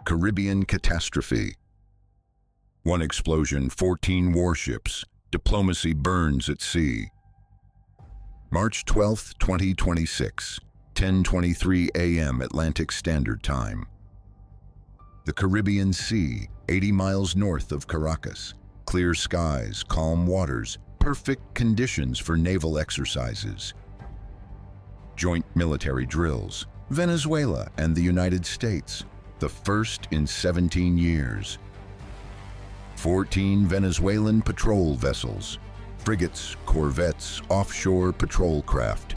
Caribbean catastrophe. One explosion, 14 warships. Diplomacy burns at sea. March 12, 2026, 10:23 a.m. Atlantic Standard Time. The Caribbean Sea, 80 miles north of Caracas. Clear skies, calm waters, perfect conditions for naval exercises. Joint military drills. Venezuela and the United States, the first in 17 years. 14 Venezuelan patrol vessels, frigates, corvettes, offshore patrol craft,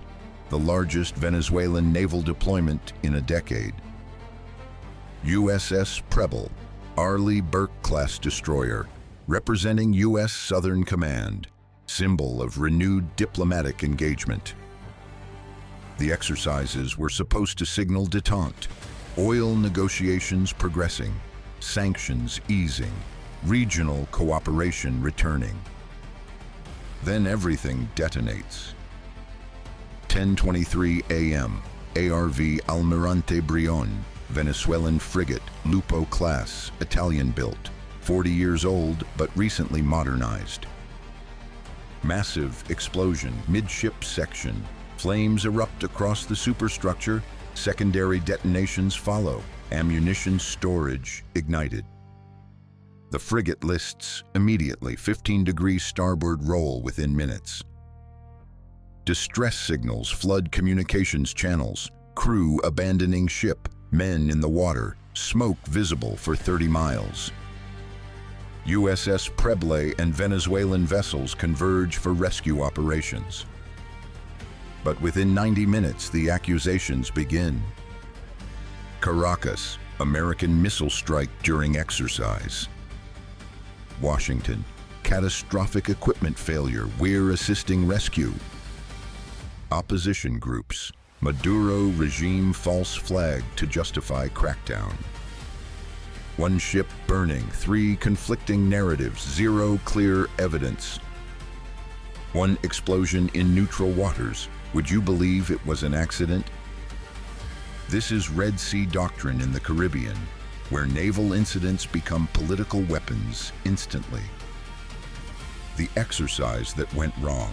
the largest Venezuelan naval deployment in a decade. USS Preble, Arleigh Burke-class destroyer, representing U.S. Southern Command, symbol of renewed diplomatic engagement. The exercises were supposed to signal détente, oil negotiations progressing, sanctions easing, regional cooperation returning. Then everything detonates. 10:23 a.m., ARV Almirante Brion, Venezuelan frigate, Lupo class, Italian-built, 40 years old but recently modernized. Massive explosion, midship section. Flames erupt across the superstructure, secondary detonations follow, ammunition storage ignited. The frigate lists immediately 15-degree starboard roll within minutes. Distress signals flood communications channels, crew abandoning ship, men in the water, smoke visible for 30 miles. USS Preble and Venezuelan vessels converge for rescue operations. But within 90 minutes, the accusations begin. Caracas, American missile strike during exercise. Washington, catastrophic equipment failure, we're assisting rescue. Opposition groups, Maduro regime false flag to justify crackdown. One ship burning, 3 conflicting narratives, 0 clear evidence. One explosion in neutral waters. Would you believe it was an accident? This is Red Sea Doctrine in the Caribbean, where naval incidents become political weapons instantly. The exercise that went wrong.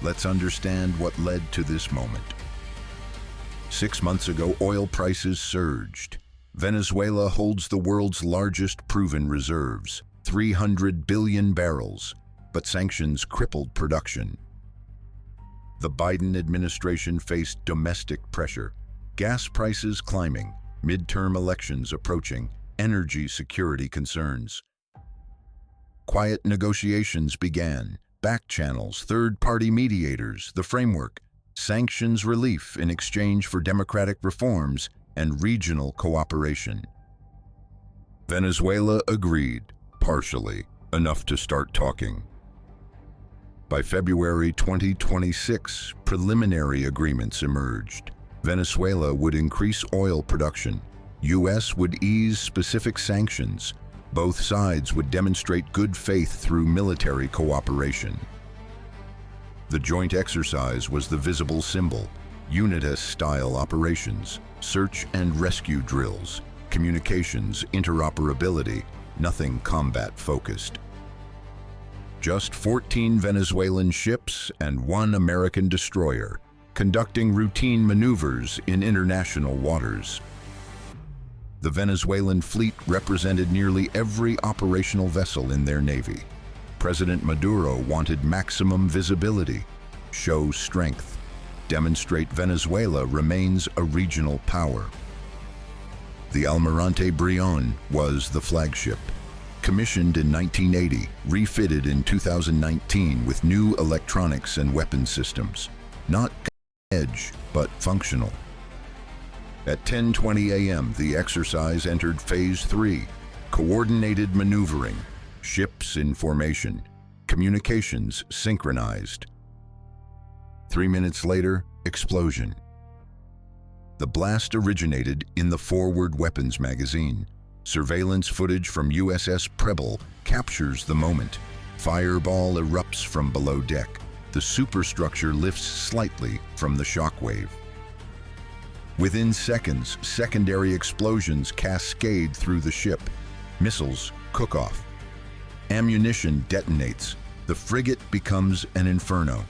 Let's understand what led to this moment. 6 months ago, oil prices surged. Venezuela holds the world's largest proven reserves, 300 billion barrels, but sanctions crippled production. The Biden administration faced domestic pressure, gas prices climbing, midterm elections approaching, energy security concerns. Quiet negotiations began, back channels, third-party mediators, the framework, sanctions relief in exchange for democratic reforms and regional cooperation. Venezuela agreed, partially, enough to start talking. By February 2026, preliminary agreements emerged. Venezuela would increase oil production. U.S. would ease specific sanctions. Both sides would demonstrate good faith through military cooperation. The joint exercise was the visible symbol: UNITAS-style operations, search and rescue drills, communications, interoperability, nothing combat-focused. Just 14 Venezuelan ships and 1 American destroyer, conducting routine maneuvers in international waters. The Venezuelan fleet represented nearly every operational vessel in their navy. President Maduro wanted maximum visibility, show strength, demonstrate Venezuela remains a regional power. The Almirante Brion was the flagship. Commissioned in 1980, refitted in 2019 with new electronics and weapon systems. Not edge, but functional. At 10:20 a.m., the exercise entered Phase 3, coordinated maneuvering, ships in formation, communications synchronized. 3 minutes later, explosion. The blast originated in the forward weapons magazine. Surveillance footage from USS Preble captures the moment. Fireball erupts from below deck. The superstructure lifts slightly from the shockwave. Within seconds, secondary explosions cascade through the ship. Missiles cook off. Ammunition detonates. The frigate becomes an inferno.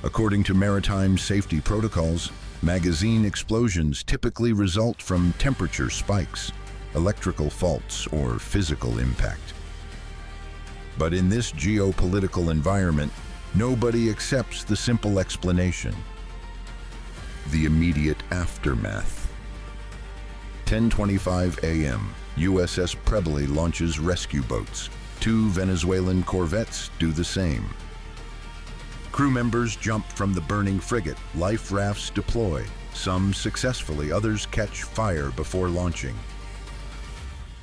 According to maritime safety protocols, magazine explosions typically result from temperature spikes, electrical faults, or physical impact. But in this geopolitical environment, nobody accepts the simple explanation: the immediate aftermath. 10:25 a.m., USS Frigate launches rescue boats. 2 Venezuelan corvettes do the same. Crew members jump from the burning frigate. Life rafts deploy. Some successfully, others catch fire before launching.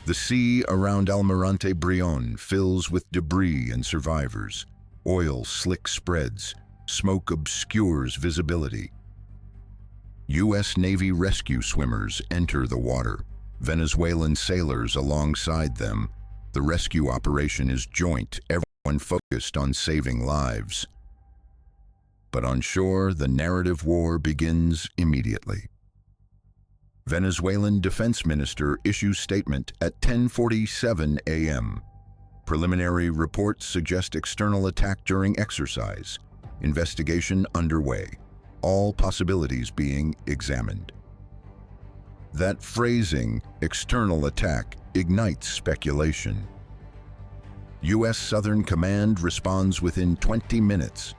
The sea around Almirante Brion fills with debris and survivors. Oil slick spreads. Smoke obscures visibility. U.S. Navy rescue swimmers enter the water. Venezuelan sailors alongside them. The rescue operation is joint, everyone focused on saving lives. But on shore, the narrative war begins immediately. Venezuelan Defense Minister issues statement at 10:47 a.m. Preliminary reports suggest external attack during exercise. Investigation underway. All possibilities being examined. That phrasing, external attack, ignites speculation. U.S. Southern Command responds within 20 minutes.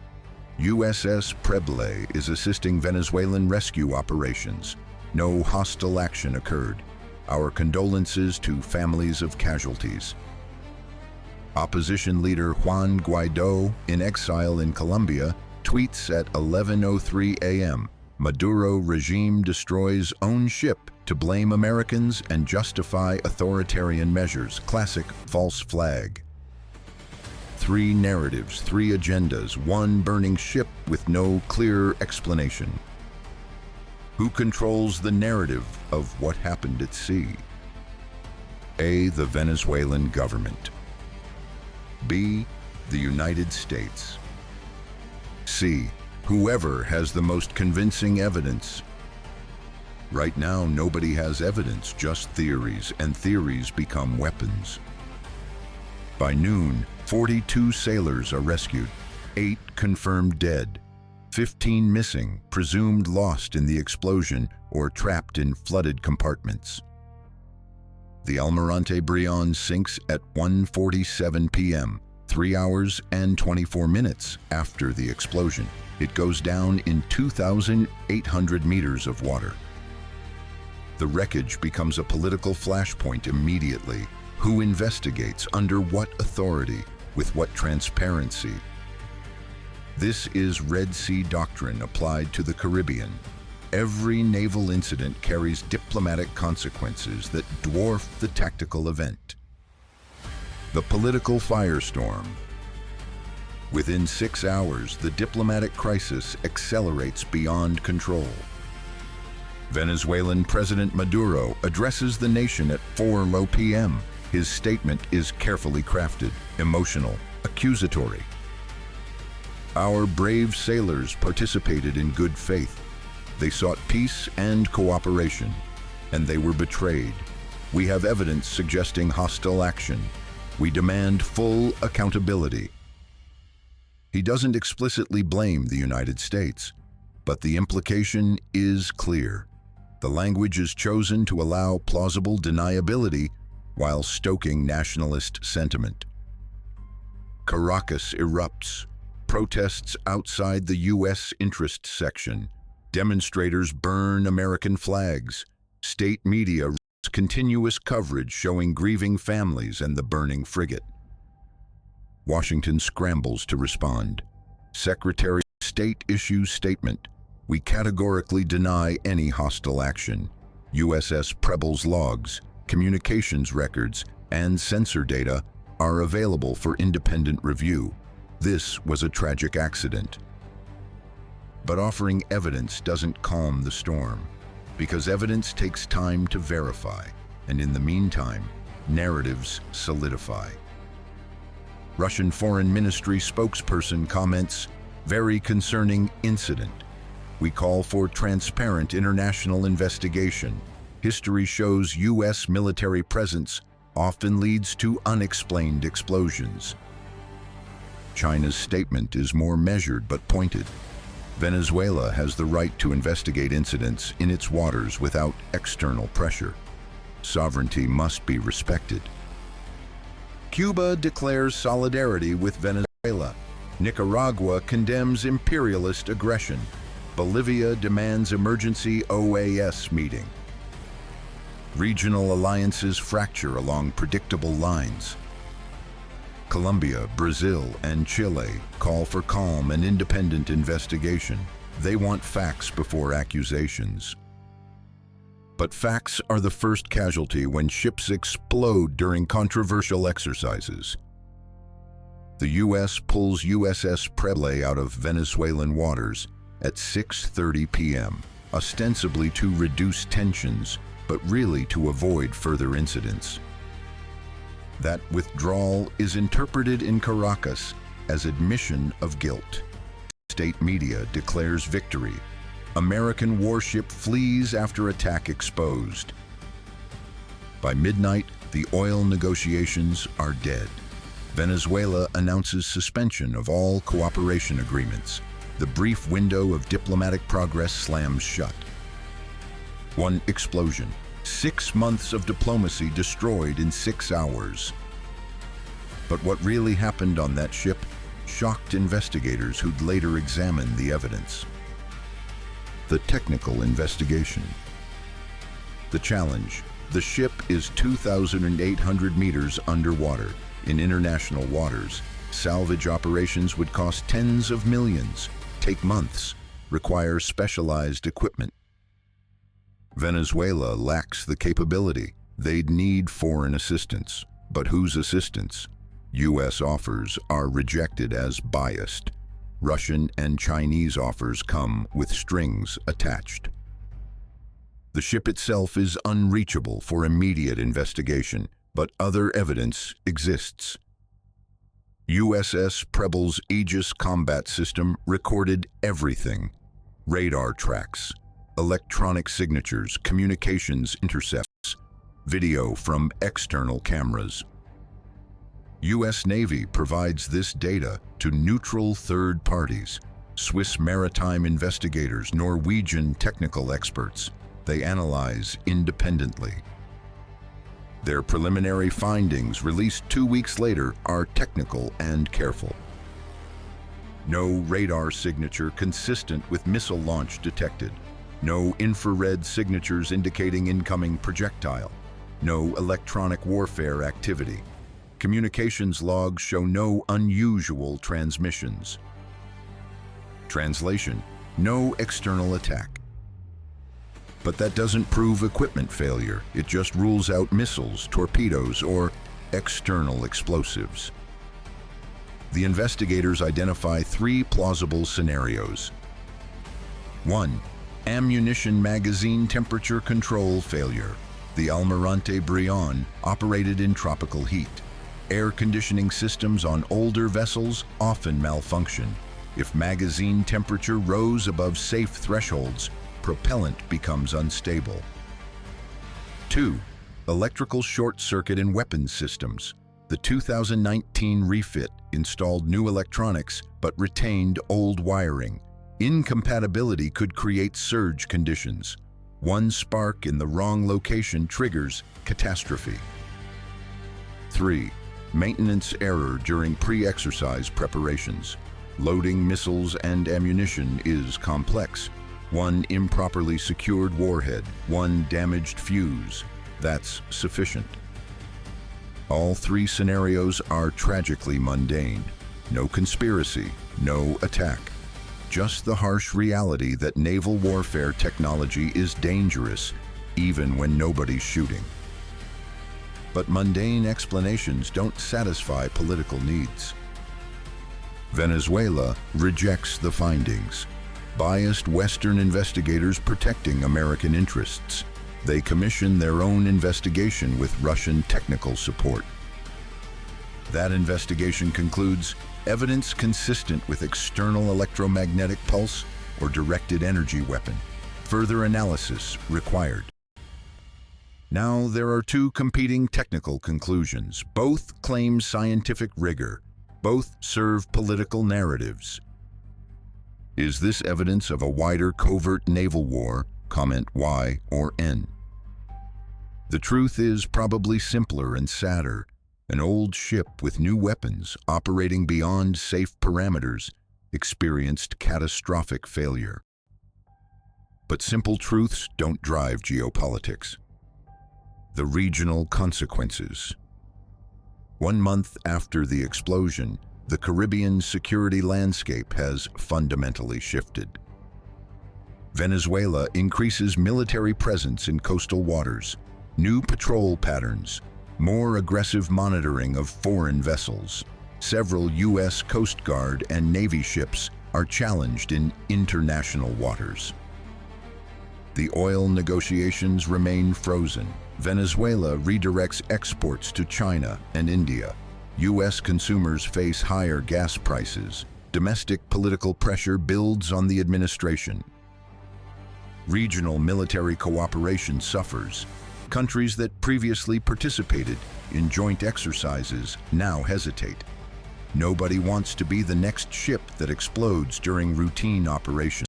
USS Frigate is assisting Venezuelan rescue operations. No hostile action occurred. Our condolences to families of casualties. Opposition leader Juan Guaidó, in exile in Colombia, tweets at 11:03 a.m. Maduro regime destroys own ship to blame Americans and justify authoritarian measures. Classic false flag. 3 narratives, 3 agendas, 1 burning ship with no clear explanation. Who controls the narrative of what happened at sea? A. The Venezuelan government. B. The United States. C. Whoever has the most convincing evidence. Right now, nobody has evidence, just theories, and theories become weapons. By noon, 42 sailors are rescued, 8 confirmed dead, 15 missing, presumed lost in the explosion or trapped in flooded compartments. The Almirante Brion sinks at 1:47 p.m., 3 hours and 24 minutes after the explosion. It goes down in 2,800 meters of water. The wreckage becomes a political flashpoint immediately. Who investigates? Under what authority? With what transparency? This is Red Sea Doctrine applied to the Caribbean. Every naval incident carries diplomatic consequences that dwarf the tactical event. The political firestorm. Within 6 hours, the diplomatic crisis accelerates beyond control. Venezuelan President Maduro addresses the nation at 4 p.m. His statement is carefully crafted, emotional, accusatory. Our brave sailors participated in good faith. They sought peace and cooperation, and they were betrayed. We have evidence suggesting hostile action. We demand full accountability. He doesn't explicitly blame the United States, but the implication is clear. The language is chosen to allow plausible deniability while stoking nationalist sentiment. Caracas erupts. Protests outside the U.S. interest section. Demonstrators burn American flags. State media runs continuous coverage showing grieving families and the burning frigate. Washington scrambles to respond. Secretary of State issues statement. We categorically deny any hostile action. USS Frigate logs, communications records, and sensor data are available for independent review. This was a tragic accident. But offering evidence doesn't calm the storm, because evidence takes time to verify, and in the meantime, narratives solidify. Russian Foreign Ministry spokesperson comments, very concerning incident. We call for transparent international investigation. History shows U.S. military presence often leads to unexplained explosions. China's statement is more measured but pointed. Venezuela has the right to investigate incidents in its waters without external pressure. Sovereignty must be respected. Cuba declares solidarity with Venezuela. Nicaragua condemns imperialist aggression. Bolivia demands emergency OAS meeting. Regional alliances fracture along predictable lines. Colombia, Brazil, and Chile call for calm and independent investigation. They want facts before accusations. But facts are the first casualty when ships explode during controversial exercises. The U.S. pulls USS Frigate out of Venezuelan waters at 6:30 p.m., ostensibly to reduce tensions, but really to avoid further incidents. That withdrawal is interpreted in Caracas as admission of guilt. State media declares victory. American warship flees after attack exposed. By midnight, the oil negotiations are dead. Venezuela announces suspension of all cooperation agreements. The brief window of diplomatic progress slams shut. One explosion. 6 months of diplomacy destroyed in 6 hours. But what really happened on that ship shocked investigators who'd later examined the evidence. The technical investigation. The challenge. The ship is 2,800 meters underwater. In international waters, salvage operations would cost tens of millions, take months, require specialized equipment. Venezuela lacks the capability. They'd need foreign assistance. But whose assistance? U.S. offers are rejected as biased. Russian and Chinese offers come with strings attached. The ship itself is unreachable for immediate investigation, but other evidence exists. USS Preble's Aegis combat system recorded everything: radar tracks, electronic signatures, communications intercepts, video from external cameras. U.S. Navy provides this data to neutral third parties, Swiss maritime investigators, Norwegian technical experts. They analyze independently. Their preliminary findings, released 2 weeks later, are technical and careful. No radar signature consistent with missile launch detected. No infrared signatures indicating incoming projectile. No electronic warfare activity. Communications logs show no unusual transmissions. Translation: no external attack. But that doesn't prove equipment failure. It just rules out missiles, torpedoes, or external explosives. The investigators identify 3 plausible scenarios. 1. Ammunition magazine temperature control failure. The Almirante Brion operated in tropical heat. Air conditioning systems on older vessels often malfunction. If magazine temperature rose above safe thresholds, propellant becomes unstable. 2. Electrical short circuit in weapons systems. The 2019 refit installed new electronics but retained old wiring. Incompatibility could create surge conditions. One spark in the wrong location triggers catastrophe. 3. Maintenance error during pre-exercise preparations. Loading missiles and ammunition is complex. One improperly secured warhead, one damaged fuse. That's sufficient. All 3 scenarios are tragically mundane. No conspiracy, no attack. Just the harsh reality that naval warfare technology is dangerous, even when nobody's shooting. But mundane explanations don't satisfy political needs. Venezuela rejects the findings. Biased Western investigators protecting American interests. They commission their own investigation with Russian technical support. That investigation concludes evidence consistent with external electromagnetic pulse or directed energy weapon. Further analysis required. Now, there are two competing technical conclusions. Both claim scientific rigor. Both serve political narratives. Is this evidence of a wider covert naval war? Comment Y or N. The truth is probably simpler and sadder. An old ship with new weapons operating beyond safe parameters experienced catastrophic failure. But simple truths don't drive geopolitics. The regional consequences. 1 month after the explosion, the Caribbean security landscape has fundamentally shifted. Venezuela increases military presence in coastal waters, new patrol patterns, more aggressive monitoring of foreign vessels. Several U.S. Coast Guard and Navy ships are challenged in international waters. The oil negotiations remain frozen. Venezuela redirects exports to China and India. U.S. consumers face higher gas prices. Domestic political pressure builds on the administration. Regional military cooperation suffers. Countries that previously participated in joint exercises now hesitate. Nobody wants to be the next ship that explodes during routine operations.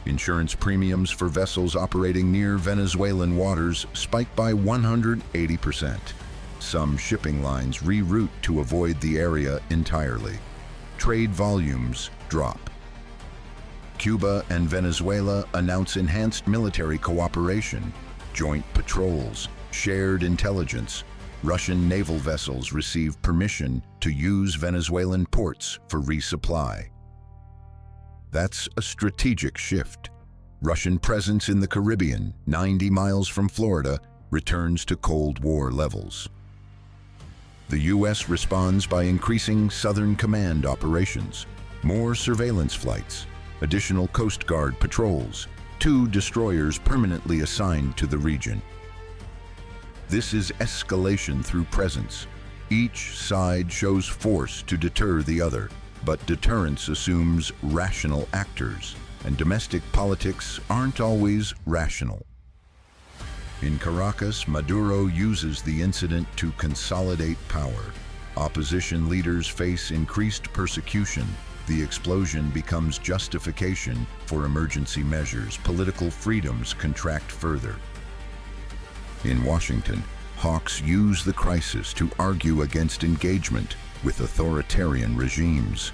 Insurance premiums for vessels operating near Venezuelan waters spike by 180%. Some shipping lines reroute to avoid the area entirely. Trade volumes drop. Cuba and Venezuela announce enhanced military cooperation, joint patrols, shared intelligence. Russian naval vessels receive permission to use Venezuelan ports for resupply. That's a strategic shift. Russian presence in the Caribbean, 90 miles from Florida, returns to Cold War levels. The U.S. responds by increasing Southern Command operations, more surveillance flights, additional Coast Guard patrols, 2 destroyers permanently assigned to the region. This is escalation through presence. Each side shows force to deter the other, but deterrence assumes rational actors, and domestic politics aren't always rational. In Caracas, Maduro uses the incident to consolidate power. Opposition leaders face increased persecution. The explosion becomes justification for emergency measures. Political freedoms contract further. In Washington, hawks use the crisis to argue against engagement with authoritarian regimes.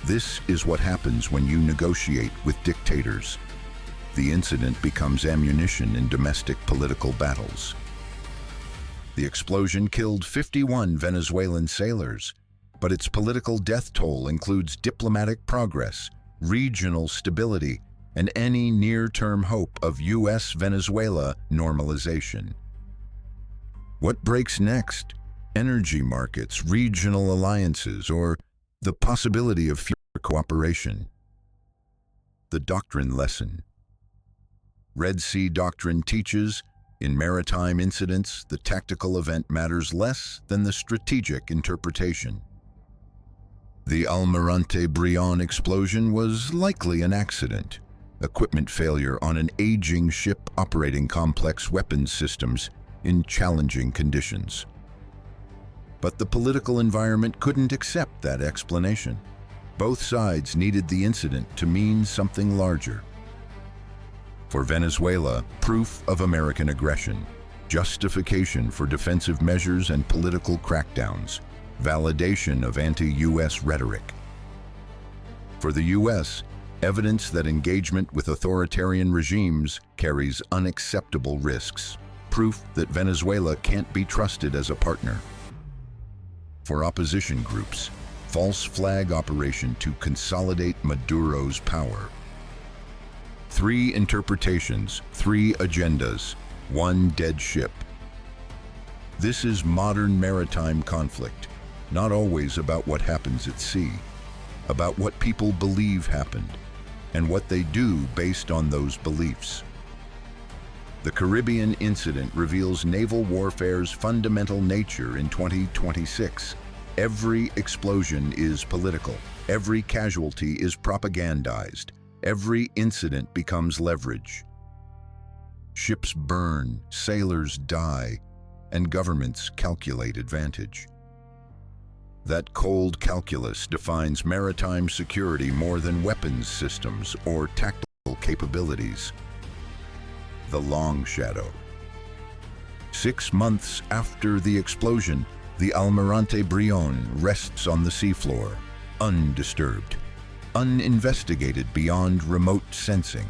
This is what happens when you negotiate with dictators. The incident becomes ammunition in domestic political battles. The explosion killed 51 Venezuelan sailors, but its political death toll includes diplomatic progress, regional stability, and any near-term hope of U.S.-Venezuela normalization. What breaks next? Energy markets, regional alliances, or the possibility of future cooperation? The Doctrine lesson. Red Sea Doctrine teaches, in maritime incidents, the tactical event matters less than the strategic interpretation. The Almirante Brion explosion was likely an accident, equipment failure on an aging ship operating complex weapons systems in challenging conditions. But the political environment couldn't accept that explanation. Both sides needed the incident to mean something larger. For Venezuela, proof of American aggression, justification for defensive measures and political crackdowns, validation of anti-U.S. rhetoric. For the U.S., evidence that engagement with authoritarian regimes carries unacceptable risks, proof that Venezuela can't be trusted as a partner. For opposition groups, false flag operation to consolidate Maduro's power. 3 interpretations, 3 agendas, 1 dead ship. This is modern maritime conflict, not always about what happens at sea, about what people believe happened, and what they do based on those beliefs. The Caribbean incident reveals naval warfare's fundamental nature in 2026. Every explosion is political. Every casualty is propagandized. Every incident becomes leverage. Ships burn, sailors die, and governments calculate advantage. That cold calculus defines maritime security more than weapons systems or tactical capabilities. The long shadow. 6 months after the explosion, the Almirante Brion rests on the seafloor, undisturbed, uninvestigated beyond remote sensing.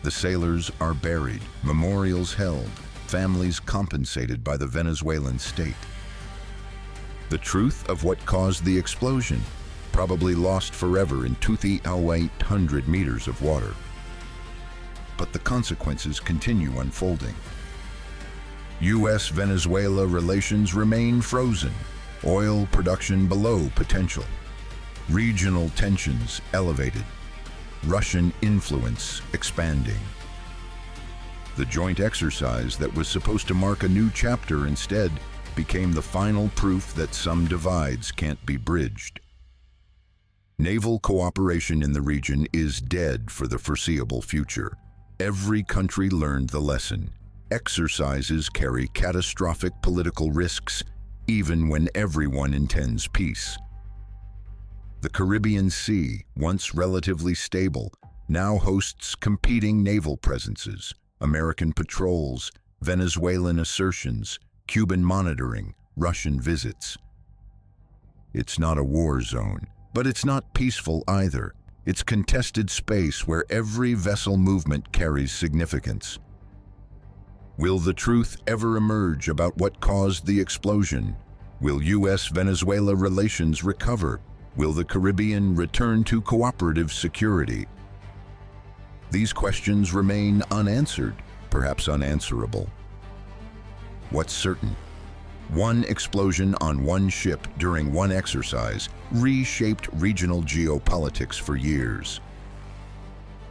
The sailors are buried, memorials held, families compensated by the Venezuelan state. The truth of what caused the explosion, probably lost forever in 2,800 meters of water. But the consequences continue unfolding. U.S.-Venezuela relations remain frozen, oil production below potential, regional tensions elevated, Russian influence expanding. The joint exercise that was supposed to mark a new chapter instead became the final proof that some divides can't be bridged. Naval cooperation in the region is dead for the foreseeable future. Every country learned the lesson. Exercises carry catastrophic political risks, even when everyone intends peace. The Caribbean Sea, once relatively stable, now hosts competing naval presences, American patrols, Venezuelan assertions, Cuban monitoring, Russian visits. It's not a war zone, but it's not peaceful either. It's contested space where every vessel movement carries significance. Will the truth ever emerge about what caused the explosion? Will U.S.-Venezuela relations recover? Will the Caribbean return to cooperative security? These questions remain unanswered, perhaps unanswerable. What's certain? One explosion on one ship during one exercise reshaped regional geopolitics for years.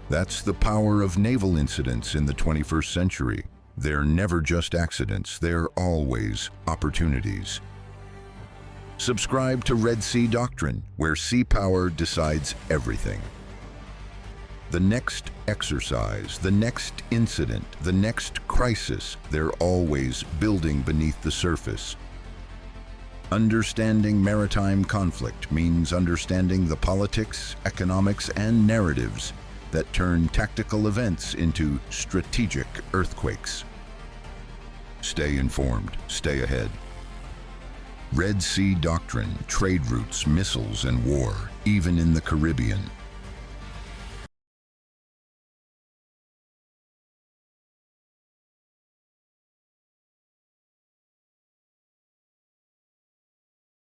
That's the power of naval incidents in the 21st century. They're never just accidents, they're always opportunities. Subscribe to Red Sea Doctrine, where sea power decides everything. The next exercise, the next incident, the next crisis, they're always building beneath the surface. Understanding maritime conflict means understanding the politics, economics, and narratives that turn tactical events into strategic earthquakes. Stay informed, stay ahead. Red Sea Doctrine, trade routes, missiles, and war, even in the Caribbean.